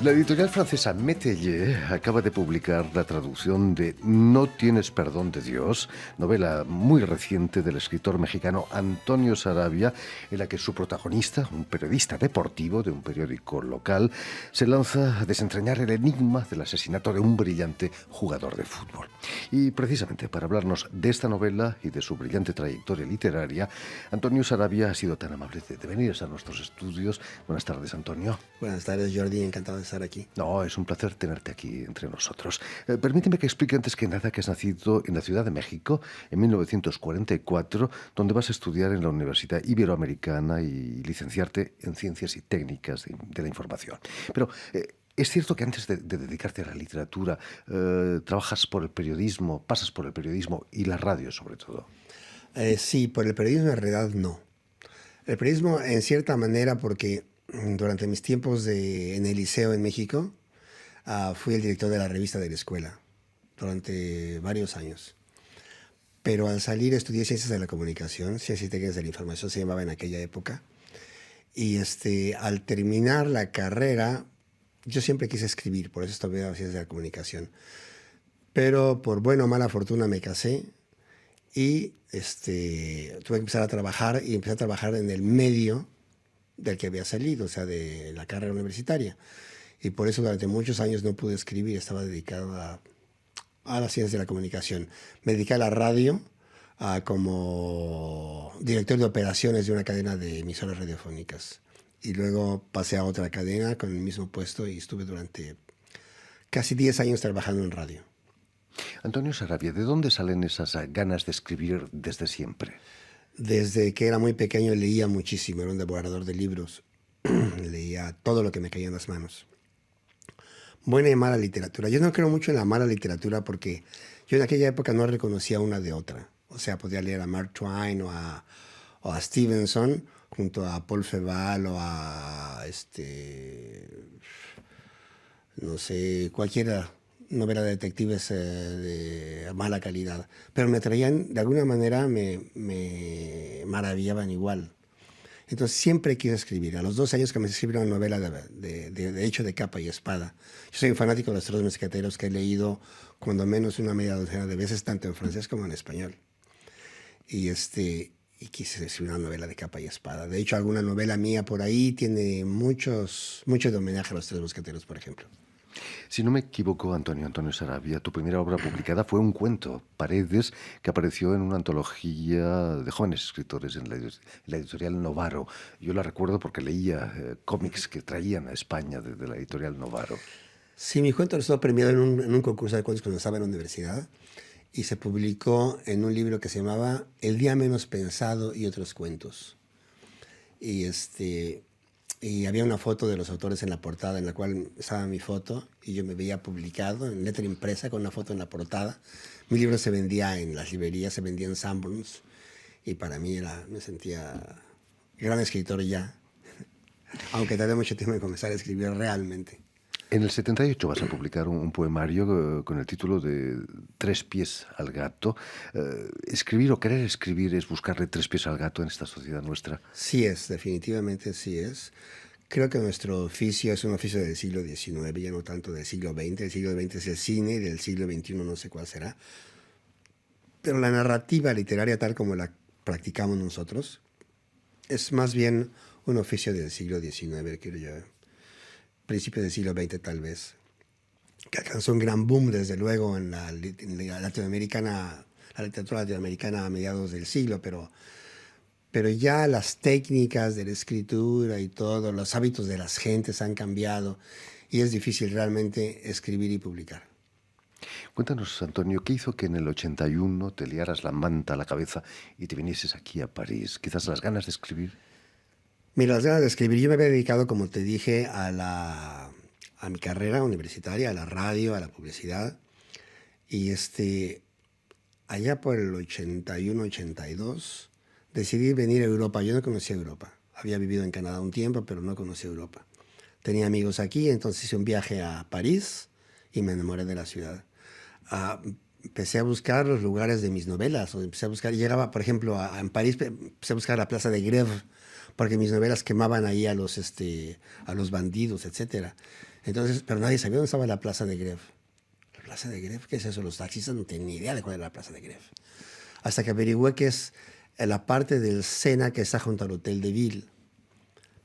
La editorial francesa Métayer acaba de publicar la traducción de No tienes perdón de Dios, novela muy reciente del escritor mexicano Antonio Saravia, en la que su protagonista, un periodista deportivo de un periódico local, se lanza a desentrañar el enigma del asesinato de un brillante jugador de fútbol. Y precisamente para hablarnos de esta novela y de su brillante trayectoria literaria, Antonio Saravia ha sido tan amable de venir a nuestros estudios. Buenas tardes, Antonio. Buenas tardes, Jordi. Encantado de estar aquí. No, es un placer tenerte aquí entre nosotros. Permíteme que explique antes que nada que has nacido en la Ciudad de México en 1944, donde vas a estudiar en la Universidad Iberoamericana y licenciarte en Ciencias y Técnicas de la Información. Pero es cierto que antes de dedicarte a la literatura, trabajas por el periodismo, pasas por el periodismo y la radio sobre todo. Sí, por el periodismo en realidad no. El periodismo en cierta manera porque durante mis tiempos en el liceo en México, fui el director de la revista de la escuela durante varios años. Pero al salir estudié Ciencias de la Comunicación, Ciencias y Técnicas de la Información se llamaba en aquella época. Y al terminar la carrera, yo siempre quise escribir, por eso estudié Ciencias de la Comunicación. Pero por buena o mala fortuna me casé y tuve que empezar a trabajar y empecé a trabajar en el medio del que había salido, o sea, de la carrera universitaria. Y por eso durante muchos años no pude escribir, estaba dedicado a las ciencias de la comunicación. Me dediqué a la radio como director de operaciones de una cadena de emisoras radiofónicas. Y luego pasé a otra cadena con el mismo puesto y estuve durante casi 10 años trabajando en radio. Antonio Saravia, ¿de dónde salen esas ganas de escribir desde siempre? Desde que era muy pequeño leía muchísimo, era un devorador de libros. Leía todo lo que me caía en las manos. Buena y mala literatura. Yo no creo mucho en la mala literatura porque yo en aquella época no reconocía una de otra. O sea, podía leer a Mark Twain o a Stevenson junto a Paul Féval o a no sé, cualquiera novela de detectives de mala calidad. Pero me traían, de alguna manera me maravillaban igual. Entonces siempre quise escribir. A los 12 años comencé a escribir una novela de hecho de capa y espada. Yo soy un fanático de los Tres Mosqueteros que he leído cuando menos una media docena de veces, tanto en francés como en español. Y quise escribir una novela de capa y espada. De hecho, alguna novela mía por ahí tiene mucho de homenaje a los Tres Mosqueteros, por ejemplo. Si no me equivoco, Antonio Saravia, tu primera obra publicada fue un cuento, Paredes, que apareció en una antología de jóvenes escritores en la editorial Novaro. Yo la recuerdo porque leía cómics que traían a España de la editorial Novaro. Sí, mi cuento estuvo premiado en un concurso de cuentos cuando estaba en la universidad y se publicó en un libro que se llamaba El día menos pensado y otros cuentos. Y había una foto de los autores en la portada, en la cual estaba mi foto, y yo me veía publicado en letra impresa con una foto en la portada. Mi libro se vendía en las librerías, se vendía en Sanborns, y para mí me sentía gran escritor ya, aunque tardé mucho tiempo en comenzar a escribir realmente. En el 78 vas a publicar un poemario con el título de Tres pies al gato. Escribir o querer escribir es buscarle tres pies al gato en esta sociedad nuestra. Sí es, definitivamente sí es. Creo que nuestro oficio es un oficio del siglo XIX, ya no tanto del siglo XX. El siglo XX es el cine y del siglo XXI no sé cuál será. Pero la narrativa literaria tal como la practicamos nosotros es más bien un oficio del siglo XIX, creo yo. Principios del siglo XX tal vez, que alcanzó un gran boom desde luego en la latinoamericana, la literatura latinoamericana a mediados del siglo, pero ya las técnicas de la escritura y todo, los hábitos de las gentes han cambiado y es difícil realmente escribir y publicar. Cuéntanos, Antonio, ¿qué hizo que en el 81 te liaras la manta a la cabeza y te vinieses aquí a París? Quizás las ganas de escribir. Mira, las ganas de escribir, yo me había dedicado, como te dije, a mi carrera universitaria, a la radio, a la publicidad. Y allá por el 81, 82, decidí venir a Europa. Yo no conocía Europa. Había vivido en Canadá un tiempo, pero no conocía Europa. Tenía amigos aquí, entonces hice un viaje a París y me enamoré de la ciudad. empecé a buscar los lugares de mis novelas, o empecé a buscar, llegaba, por ejemplo, en París, empecé a buscar la Plaza de Grève, porque mis novelas quemaban ahí a los bandidos, etcétera. Entonces, pero nadie sabía dónde estaba la Plaza de Grève. ¿La Plaza de Grève? ¿Qué es eso? Los taxistas no tenían ni idea de cuál era la Plaza de Grève. Hasta que averigüé que es la parte del Sena que está junto al Hotel de Ville,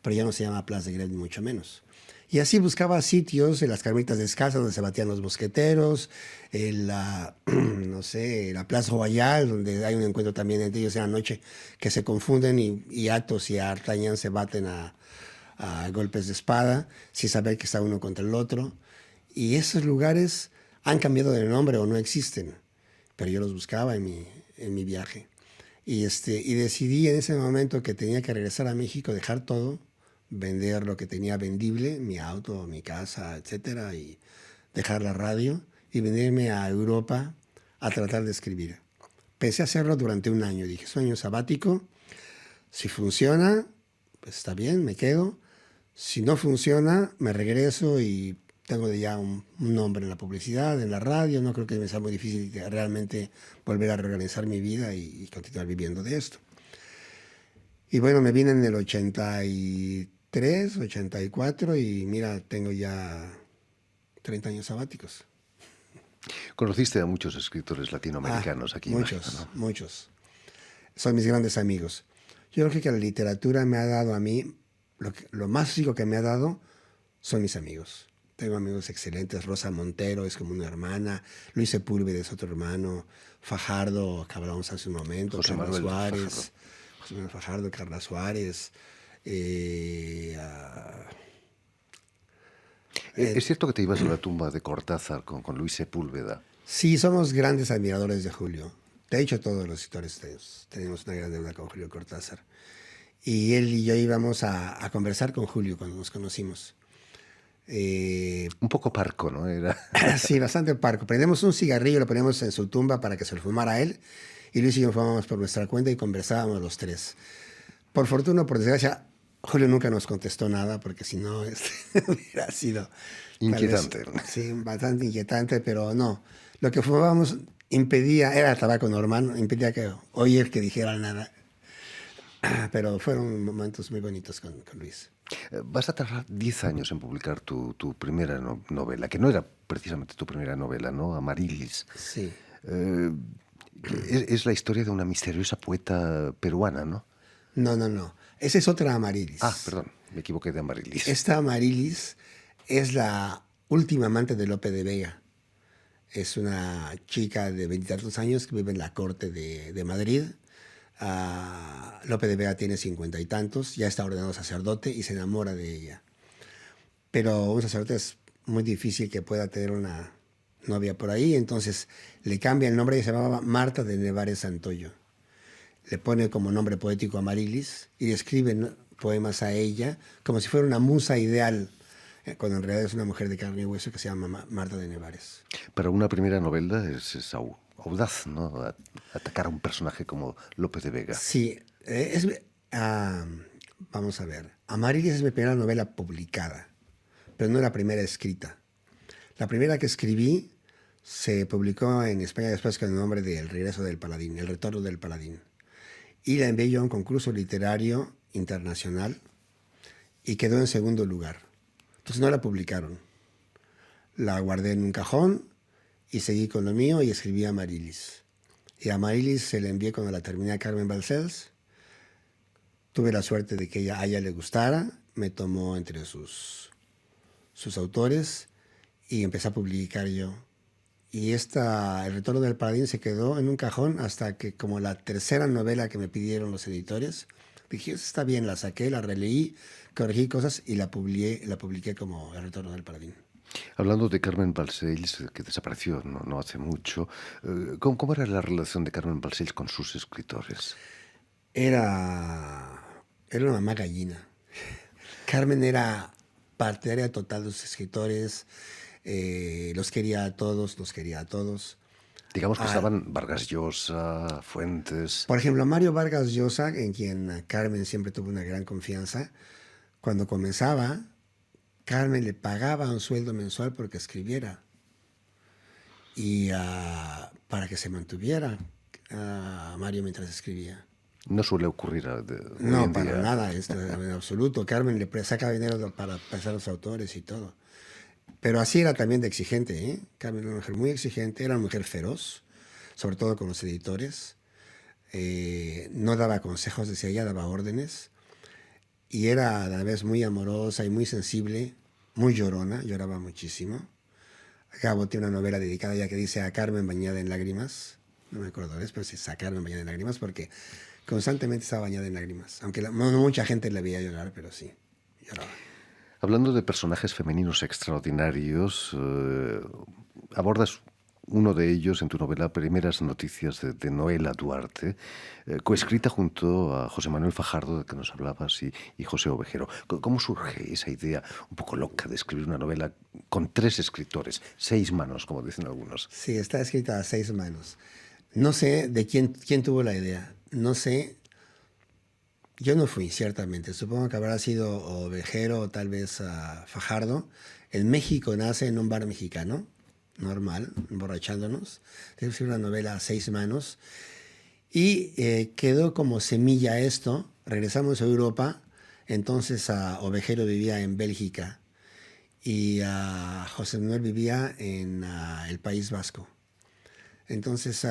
pero ya no se llama Plaza de Grève ni mucho menos. Y así buscaba sitios en las Carmelitas Descalzas donde se batían los mosqueteros, en la, no sé, la Plaza Royal, donde hay un encuentro también entre ellos en la noche, que se confunden y Athos y D'Artagnan se baten a golpes de espada, sin saber que está uno contra el otro. Y esos lugares han cambiado de nombre o no existen, pero yo los buscaba en mi viaje. Y decidí en ese momento que tenía que regresar a México, dejar todo, vender lo que tenía vendible, mi auto, mi casa, etcétera, y dejar la radio y venirme a Europa a tratar de escribir. Pensé hacerlo durante un año. Dije, sueño sabático. Si funciona, pues está bien, me quedo. Si no funciona, me regreso y tengo ya un nombre en la publicidad, en la radio. No creo que me sea muy difícil realmente volver a reorganizar mi vida y continuar viviendo de esto. Y bueno, me vine en el 83, 84 y mira, tengo ya 30 años sabáticos. Conociste a muchos escritores latinoamericanos aquí, muchos, imagino, ¿no? muchos. Son mis grandes amigos. Yo creo que la literatura me ha dado a mí, lo más rico que me ha dado son mis amigos. Tengo amigos excelentes. Rosa Montero es como una hermana. Luis Sepúlveda es otro hermano. Fajardo, que hablamos hace un momento. José Carla Manuel Suárez. Fajardo. José Manuel Fajardo, Carla Suárez. Es cierto que te ibas a la tumba de Cortázar con Luis Sepúlveda. Sí, somos grandes admiradores de Julio. De hecho, todos los escritores tenemos una gran deuda con Julio Cortázar. Y él y yo íbamos a conversar con Julio cuando nos conocimos. Un poco parco, ¿no? Era. Sí, bastante parco. Prendemos un cigarrillo, lo ponemos en su tumba para que se lo fumara él. Y Luis y yo fumábamos por nuestra cuenta y conversábamos los tres. Por fortuna o por desgracia, Julio nunca nos contestó nada, porque si no, hubiera sido... Inquietante. Sí, bastante inquietante, pero no. Lo que fumábamos impedía, era tabaco normal, impedía que oír que dijera nada. Pero fueron momentos muy bonitos con Luis. Vas a tardar 10 años en publicar tu primera novela, que no era precisamente tu primera novela, ¿no? Amarilis. Sí. Eh, es la historia de una misteriosa poeta peruana, ¿no? No, no, no. Esa es otra Amarilis. Ah, perdón, me equivoqué de Amarilis. Esta Amarilis es la última amante de Lope de Vega. Es una chica de 20 años que vive en la corte de Madrid. Lope de Vega tiene 50 y tantos, ya está ordenado sacerdote y se enamora de ella. Pero un sacerdote es muy difícil que pueda tener una novia por ahí, entonces le cambia el nombre y se llamaba Marta de Nevares Santoyo. Le pone como nombre poético Amarilis y le escribe poemas a ella como si fuera una musa ideal, cuando en realidad es una mujer de carne y hueso que se llama Marta de Nevares. Para una primera novela es audaz, ¿no? Atacar a un personaje como Lope de Vega. Sí, vamos a ver. Amarilis es mi primera novela publicada, pero no la primera escrita. La primera que escribí se publicó en España después con el nombre de El regreso del paladín, El retorno del paladín. Y la envié yo a un concurso literario internacional y quedó en segundo lugar. Entonces no la publicaron. La guardé en un cajón y seguí con lo mío y escribí a Amarilis. Y a Amarilis se la envié cuando la terminé a Carmen Balcells. Tuve la suerte de que a ella le gustara, me tomó entre sus autores y empecé a publicar yo. Y El retorno del paladín se quedó en un cajón hasta que, como la tercera novela que me pidieron los editores, dije, está bien, la saqué, la releí, corregí cosas y la publiqué como El retorno del paladín. Hablando de Carmen Balcells, que desapareció no hace mucho, ¿cómo era la relación de Carmen Balcells con sus escritores? Era una mamá gallina. Carmen era partidaria total de sus escritores, los quería a todos, los quería a todos. Digamos que estaban Vargas Llosa, Fuentes. Por ejemplo, Mario Vargas Llosa, en quien Carmen siempre tuvo una gran confianza, cuando comenzaba, Carmen le pagaba un sueldo mensual porque escribiera. y para que se mantuviera Mario mientras escribía. No suele ocurrir hoy No, en para día. nada, esto en absoluto. Carmen saca dinero para pasar a los autores y todo. Pero así era también de exigente, ¿eh? Carmen era una mujer muy exigente, era una mujer feroz, sobre todo con los editores. No daba consejos, decía ella, daba órdenes. Y era a la vez muy amorosa y muy sensible, muy llorona, lloraba muchísimo. Gabo tiene una novela dedicada ya que dice a Carmen bañada en lágrimas. No me acuerdo de eso, pero sí es a Carmen bañada en lágrimas porque constantemente estaba bañada en lágrimas. Aunque no mucha gente le veía llorar, pero sí, lloraba. Hablando de personajes femeninos extraordinarios, abordas uno de ellos en tu novela Primeras Noticias de Noela Duarte, coescrita junto a José Manuel Fajardo, de que nos hablabas, y José Ovejero. ¿Cómo surge esa idea un poco loca de escribir una novela con 3 escritores, 6 manos, como dicen algunos? Sí, está escrita a 6 manos. No sé de quién tuvo la idea. No sé. Yo no fui, ciertamente. Supongo que habrá sido Ovejero o tal vez Fajardo. En México nace en un bar mexicano, normal, emborrachándonos. Tenemos una novela a 6 manos. Y quedó como semilla esto. Regresamos a Europa. Entonces Ovejero vivía en Bélgica y José Manuel vivía en el País Vasco. Entonces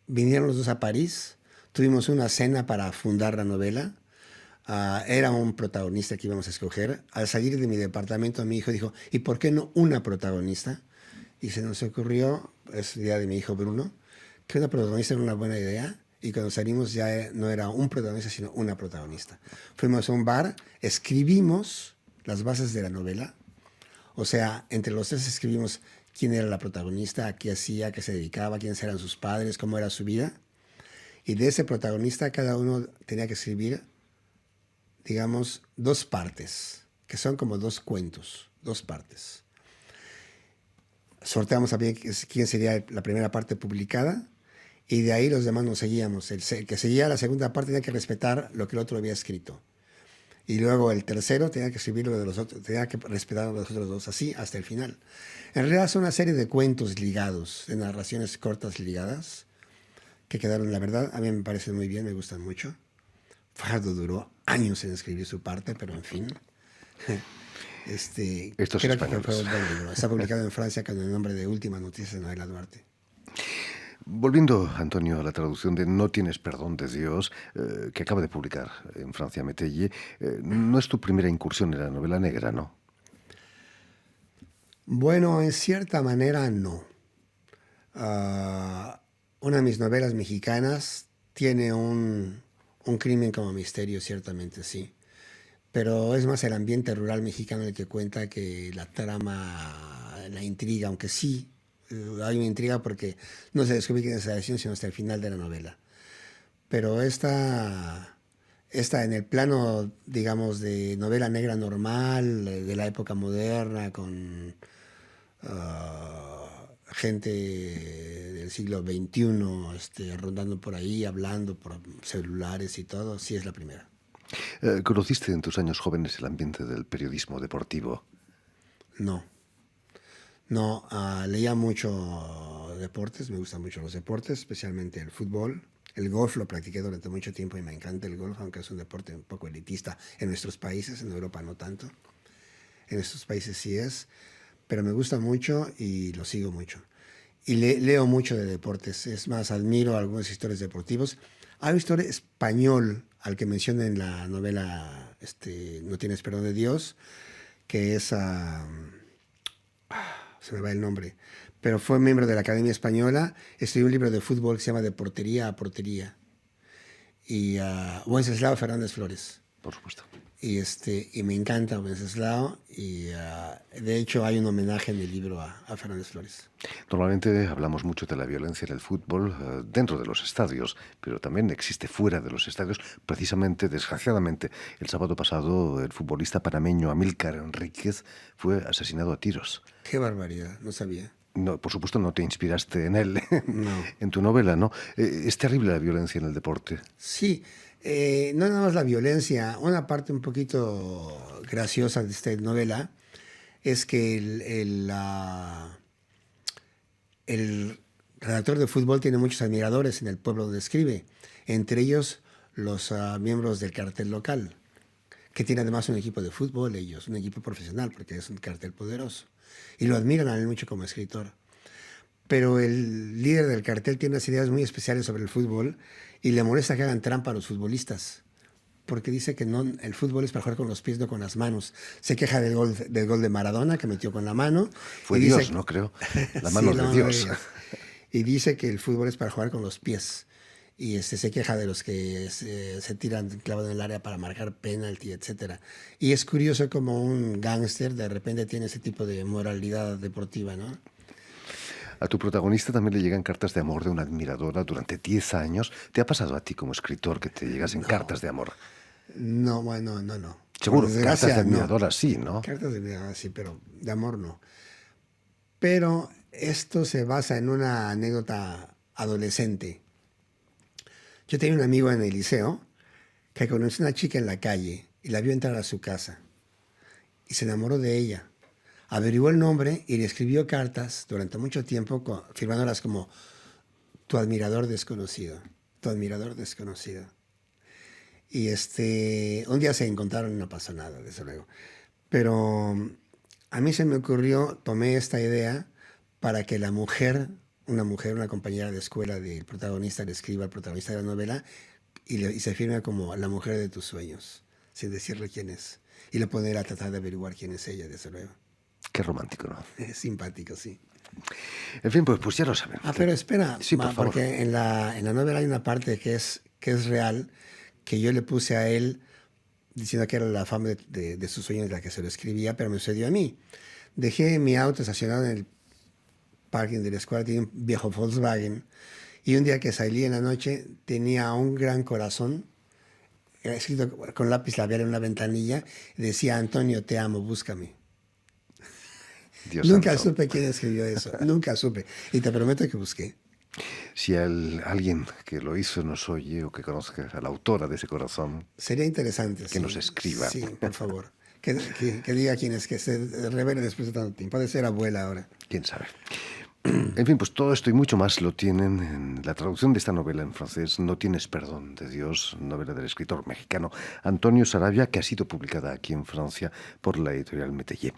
vinieron los dos a París, tuvimos una cena para fundar la novela. Era un protagonista que íbamos a escoger. Al salir de mi departamento, mi hijo dijo, ¿y por qué no una protagonista? Y se nos ocurrió, es la idea de mi hijo Bruno, que una protagonista era una buena idea. Y cuando salimos ya no era un protagonista, sino una protagonista. Fuimos a un bar, escribimos las bases de la novela. O sea, entre los 3 escribimos quién era la protagonista, qué hacía, qué se dedicaba, quiénes eran sus padres, cómo era su vida. Y de ese protagonista cada uno tenía que escribir, digamos, 2 partes, que son como 2 cuentos, 2 partes. Sorteamos también quién sería la primera parte publicada y de ahí los demás nos seguíamos. El que seguía la segunda parte tenía que respetar lo que el otro había escrito. Y luego el tercero tenía que escribir lo de los otros, tenía que respetar a los otros 2, así hasta el final. En realidad son una serie de cuentos ligados, de narraciones cortas ligadas, que quedaron, la verdad, a mí me parecen muy bien, me gustan mucho. Fajardo duró años en escribir su parte, pero en fin. Estos Creo que fue españoles. un buen libro. Está publicado en Francia con el nombre de Última Noticia de Noela Duarte. Volviendo, Antonio, a la traducción de No tienes perdón de Dios, que acaba de publicar en Francia Metelle, no es tu primera incursión en la novela negra, ¿no? Bueno, en cierta manera no. Una de mis novelas mexicanas tiene un crimen como misterio, ciertamente sí. Pero es más el ambiente rural mexicano el que cuenta que la trama, la intriga, aunque sí hay una intriga porque no se descubre quién es la asesino sino hasta el final de la novela. Pero esta en el plano, digamos, de novela negra normal, de la época moderna, con gente del siglo XXI rondando por ahí, hablando por celulares y todo, sí es la primera. ¿Conociste en tus años jóvenes el ambiente del periodismo deportivo? No, no, leía mucho deportes, me gustan mucho los deportes, especialmente el fútbol. El golf lo practiqué durante mucho tiempo y me encanta el golf, aunque es un deporte un poco elitista en nuestros países, en Europa no tanto. En estos países sí es, pero me gusta mucho y lo sigo mucho. Y leo mucho de deportes, es más, admiro a algunos historias deportivos. Hay un historia español al que menciona en la novela No tienes perdón de Dios, que es, se me va el nombre, pero fue miembro de la Academia Española, escribió un libro de fútbol que se llama De portería a portería, y Wenceslao Fernández Flores. Por supuesto. Y me encanta Wenceslao, y de hecho hay un homenaje en el libro a Fernández Flores. Normalmente hablamos mucho de la violencia en el fútbol dentro de los estadios, pero también existe fuera de los estadios. Precisamente, desgraciadamente, el sábado pasado el futbolista panameño Amílcar Enríquez fue asesinado a tiros. Qué barbaridad, no sabía. No, por supuesto no te inspiraste en él, No. en tu novela, ¿no? Es terrible la violencia en el deporte. Sí, no nada más la violencia, una parte un poquito graciosa de esta novela es que el redactor de fútbol tiene muchos admiradores en el pueblo donde escribe, entre ellos los miembros del cartel local, que tiene además un equipo de fútbol, ellos, un equipo profesional, porque es un cartel poderoso. Y lo admiran a él mucho como escritor. Pero el líder del cartel tiene unas ideas muy especiales sobre el fútbol y le molesta que hagan trampa a los futbolistas, porque dice que no, el fútbol es para jugar con los pies, no con las manos. Se queja del gol de Maradona, que metió con la mano. Fue y Dios, dice, ¿no? Creo. La sí, mano la de mano Dios. Y dice que el fútbol es para jugar con los pies. Y se queja de los que se tiran clavado en el área para marcar penalti, etcétera. Y es curioso como un gángster de repente tiene ese tipo de moralidad deportiva, ¿no? A tu protagonista también le llegan cartas de amor de una admiradora durante 10 años. ¿Te ha pasado a ti como escritor que te llegasen cartas de amor? No, bueno, no. Seguro, Por cartas de desgracia, no. admiradora sí, ¿no? Cartas de admiradora sí, pero de amor no. Pero esto se basa en una anécdota adolescente. Yo tenía un amigo en el liceo que conoció a una chica en la calle y la vio entrar a su casa y se enamoró de ella. Averiguó el nombre y le escribió cartas durante mucho tiempo firmándolas como tu admirador desconocido, tu admirador desconocido. Y un día se encontraron y no pasó nada, desde luego. Pero a mí se me ocurrió, tomé esta idea para que la mujer, una compañera de escuela del protagonista, le escriba al protagonista de la novela y se firma como la mujer de tus sueños, sin decirle quién es. Y le poner a tratar de averiguar quién es ella, desde luego. Qué romántico, ¿no? Es simpático, sí. En fin, pues ya lo saben. Pero espera, Sí, por favor. porque en la novela hay una parte que es real, que yo le puse a él diciendo que era la fama de sus sueños la que se lo escribía, pero me sucedió a mí. Dejé mi auto estacionado en el parking de la escuela, tenía un viejo Volkswagen, y un día que salí en la noche tenía un gran corazón, escrito con lápiz labial en una ventanilla, y decía, Antonio, te amo, búscame. Dios Nunca santo. supe quién escribió eso, nunca supe. Y te prometo que busqué. Si alguien que lo hizo nos oye o que conozca a la autora de ese corazón, Sería interesante. que nos escriba. Sí, por favor. Que diga quién es, que se revele después de tanto tiempo. Puede ser abuela ahora. quién sabe. En fin, pues todo esto y mucho más lo tienen en la traducción de esta novela en francés, No tienes perdón de Dios, novela del escritor mexicano Antonio Sarabia, que ha sido publicada aquí en Francia por la editorial Métayer.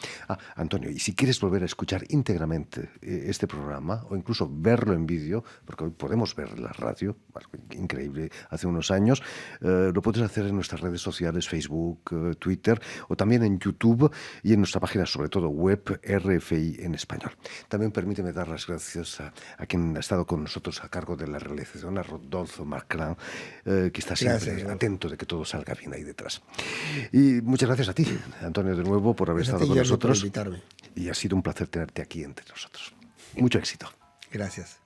Antonio, y si quieres volver a escuchar íntegramente este programa o incluso verlo en vídeo, porque hoy podemos ver la radio, increíble, hace unos años, lo puedes hacer en nuestras redes sociales, Facebook, Twitter, o también en YouTube y en nuestra página, sobre todo web, RFI en español. También permíteme dar las gracias a quien ha estado con nosotros a cargo de la realización, a Rodolfo Marclán, que está siempre atento de que todo salga bien ahí detrás. Y muchas gracias a ti, Antonio, de nuevo, por haber estado con nosotros. Por invitarme. Y ha sido un placer tenerte aquí entre nosotros. Mucho éxito. Gracias.